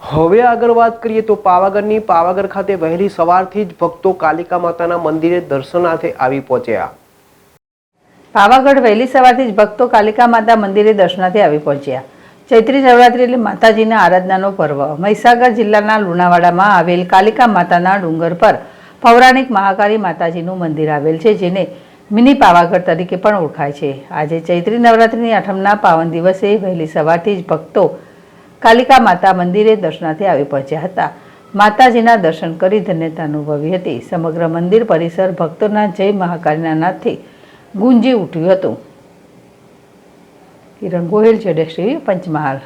હવે આગળ વાત કરીએ તો પાવાગઢની પાવાગઢ ખાતે વહેલી સવારથી જ ભક્તો કાલિકા માતાના મંદિરે દર્શનાર્થે આવી પહોંચ્યા। પાવાગઢ વહેલી સવારથી જ ભક્તો કાલિકા માતા મંદિરે દર્શનાર્થે આવી પહોંચ્યા। ચૈત્રી નવરાત્રી એટલે માતાજીના આરાધનાનો પર્વ। મહીસાગર જિલ્લાના લુણાવાડામાં આવેલ કાલિકા માતાના ડુંગર પર પૌરાણિક મહાકાળી માતાજીનું મંદિર આવેલ છે, જેને મિની પાવાગઢ તરીકે પણ ઓળખાય છે। આજે ચૈત્રી નવરાત્રિની આઠમના પાવન દિવસે વહેલી સવારથી જ ભક્તો કાલિકા માતા મંદિરે દર્શનાર્થે આવી પહોંચ્યા હતા। માતાજીના દર્શન કરી ધન્યતા અનુભવી હતી। સમગ્ર મંદિર પરિસર ભક્તોના જય મહાકાળીના નાદથી ગુંજી ઉઠ્યું હતું। કિરણ ગોહિલ, ZSTV, પંચમહાલ।